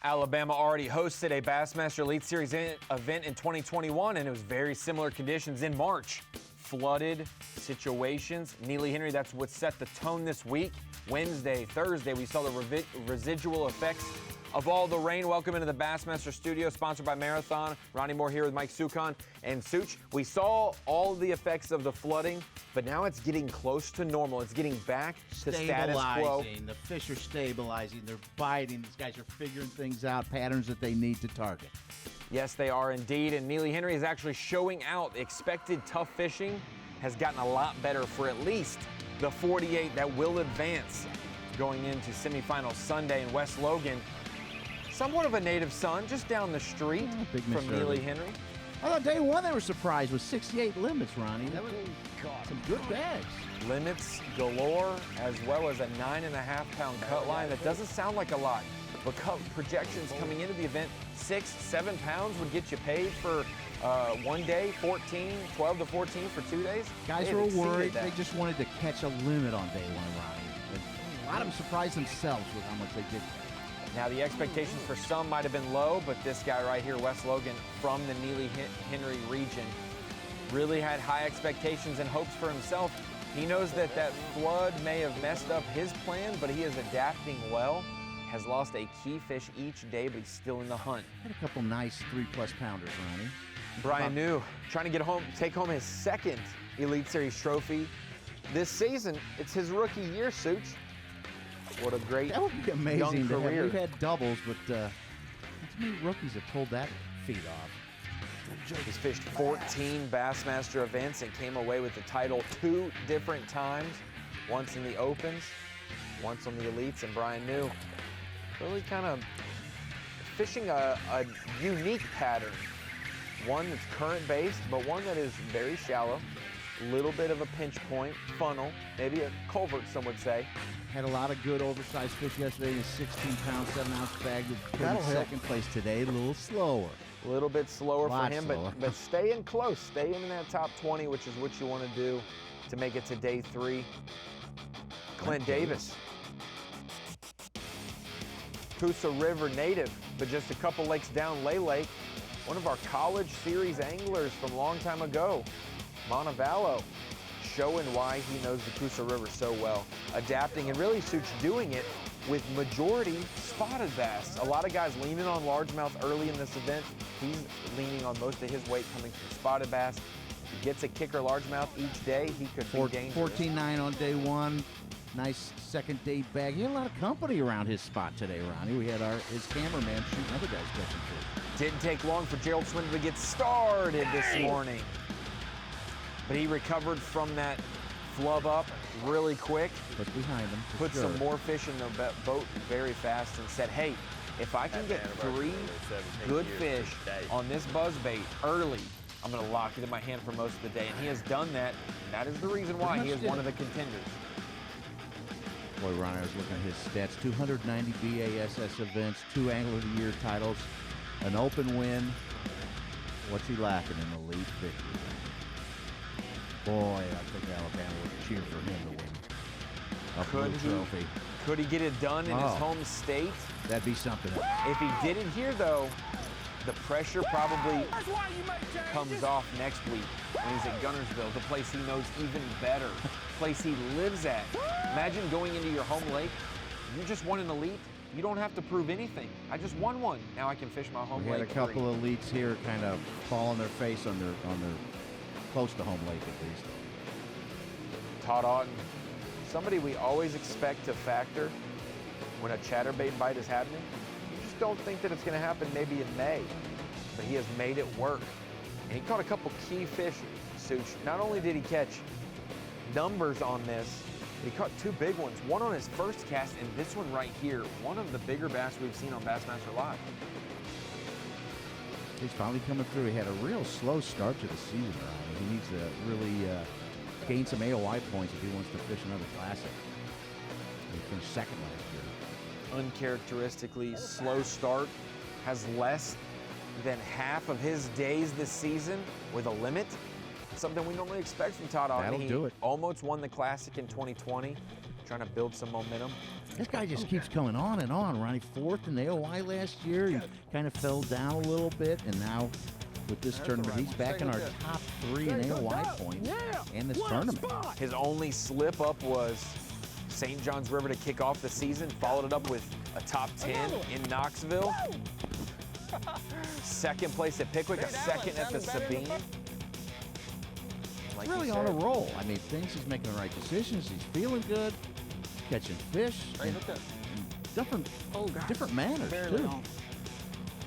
Alabama already hosted a Bassmaster Elite Series event in 2021, and it was very similar conditions in March. Flooded situations. Neely Henry, that's what set the tone this week. Wednesday, Thursday, we saw the residual effects of all the rain. Welcome into the Bassmaster studio, sponsored by Marathon. Ronnie Moore here with Mike Sucon and Such. We saw all the effects of the flooding, but now it's getting close to normal. It's getting back to status quo. The fish are stabilizing. They're biting. These guys are figuring things out, patterns that they need to target. Yes, they are indeed. And Neely Henry is actually showing out. Expected tough fishing has gotten a lot better for at least the 48 that will advance going into semifinals Sunday in West Logan. Somewhat of a native son, just down the street from Neely Henry. I thought day one they were surprised with 68 limits, Ronnie. That was some good bags. Limits galore, as well as a 9.5-pound cut line. That doesn't sound like a lot, but projections coming into the event, 6-7 pounds would get you paid for one day, 12 to 14 for 2 days. Guys were worried. They just wanted to catch a limit on day one, Ronnie. And a lot of them surprised themselves with how much they did. Now, the expectations for some might have been low, but this guy right here, Wes Logan, from the Neely Henry region, really had high expectations and hopes for himself. He knows that that flood may have messed up his plan, but he is adapting well. Has lost a key fish each day, but he's still in the hunt. Had a couple nice 3+ pounders, Ronnie. Brian New trying to take home his second Elite Series trophy this season. It's his rookie year, Such. What a great that would be amazing young career. We've had doubles, but not too many rookies have pulled that feat off. He's fished 14 Bassmaster events and came away with the title 2 different times. Once in the Opens, once on the Elites, and Brian New really kind of fishing a unique pattern. One that's current-based, but one that is very shallow. Little bit of a pinch point, funnel, maybe a culvert, some would say. Had a lot of good oversized fish yesterday in a 16-pound, 7-ounce bag. With second place today, a little slower. A little bit slower for him, slower. but staying close. Stay in that top 20, which is what you want to do to make it to day 3. Clint Davis. Coosa River native, but just a couple lakes down Lay Lake. One of our college series anglers from a long time ago, Montevallo, showing why he knows the Coosa River so well. Adapting and really Such doing it with majority spotted bass. A lot of guys leaning on largemouth early in this event. He's leaning on most of his weight coming from spotted bass. He gets a kicker largemouth each day. He could be dangerous. 14.9 on day one. Nice second day bag. He had a lot of company around his spot today, Ronnie. We had his cameraman shooting other guys catching fish. Didn't take long for Gerald Swindle to get started this morning. But he recovered from that flub up really quick. Put behind him. Put some more fish in the boat very fast and said, hey, if I can get 3 good fish on this buzzbait early, I'm going to lock it in my hand for most of the day. And he has done that. And that is the reason why he is one of the contenders. Boy, Ron, I was looking at his stats. 290 B.A.S.S. events, 2 Angler of the Year titles, an open win. What's he lacking in the Elite victory? Boy, I think Alabama would cheer for him to win a blue trophy. Could he get it done in his home state? That'd be something. If he did it here, though, the pressure probably comes off next week when he's at Gunnersville, the place he knows even better, place he lives at. Imagine going into your home lake. You just won an Elite. You don't have to prove anything. I just won one. Now I can fish my home lake. We had a couple of Elites here kind of fall on their face on their close to home lake at least. Todd Auten, somebody we always expect to factor when a chatterbait bite is happening. You just don't think that it's going to happen maybe in May, but he has made it work. And he caught a couple key fish, Such. Not only did he catch numbers on this, he caught 2 big ones, one on his first cast and this one right here, one of the bigger bass we've seen on Bassmaster Live. He's finally coming through. He had a real slow start to the season, Ronnie. He needs to really gain some AOI points if he wants to fish another Classic. He finished second last year. Uncharacteristically slow start, has less than half of his days this season with a limit. Something we normally expect from Todd Auten. That'll do it. Almost won the Classic in 2020, trying to build some momentum. This guy just keeps coming on and on. Ronnie, 4th in the AOY last year. He kind of fell down a little bit, and now with this tournament, he's back in our top 3 in AOY points in this tournament. His only slip up was St. John's River to kick off the season, followed it up with a top 10 in Knoxville. Second place at Pickwick, a second at the Sabine. Like really on a roll. I mean, he's making the right decisions. He's feeling good, catching fish in different manners, too.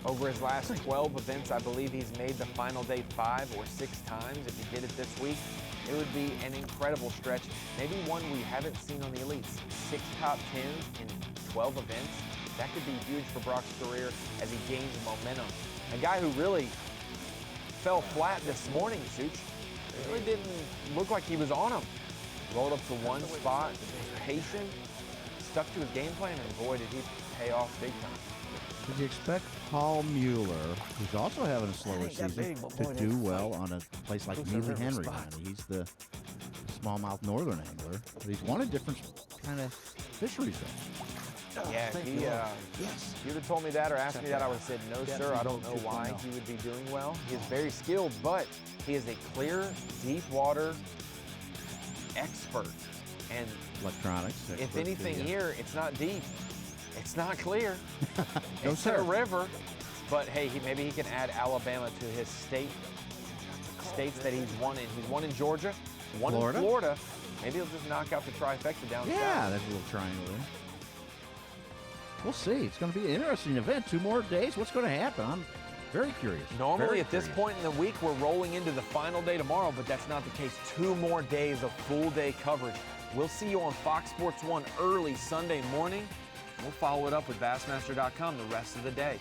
Over his last 12 events, I believe he's made the final day 5 or 6 times. If he did it this week, it would be an incredible stretch. Maybe one we haven't seen on the Elites. 6 top 10s in 12 events. That could be huge for Brock's career as he gains momentum. A guy who really fell flat this morning, Such. It really didn't look like he was on him. Rolled up to one spot, was patient, stuck to his game plan, and boy, did he pay off big time. Did you expect Paul Mueller, who's also having a slower season, to do well on a place like Neely Henry? He's the smallmouth northern angler, but he's won a different kind of fisheries though. Yeah, if you would have told me that or asked me that, I would have said, no, sir, I don't know why he would be doing well. He is very skilled, but he is a clear, deep water expert. And electronics. If anything here, it's not deep. It's not clear. No, it's sir. a river. But hey, maybe he can add Alabama to his states that he's won in. He's won in Georgia, won in Florida. Maybe he'll just knock out the trifecta down south. Yeah, there's a little triangle there. We'll see. It's going to be an interesting event. 2 more days. What's going to happen? I'm very curious. Normally at this point in the week, we're rolling into the final day tomorrow, but that's not the case. 2 more days of full day coverage. We'll see you on Fox Sports 1 early Sunday morning. We'll follow it up with Bassmaster.com the rest of the day.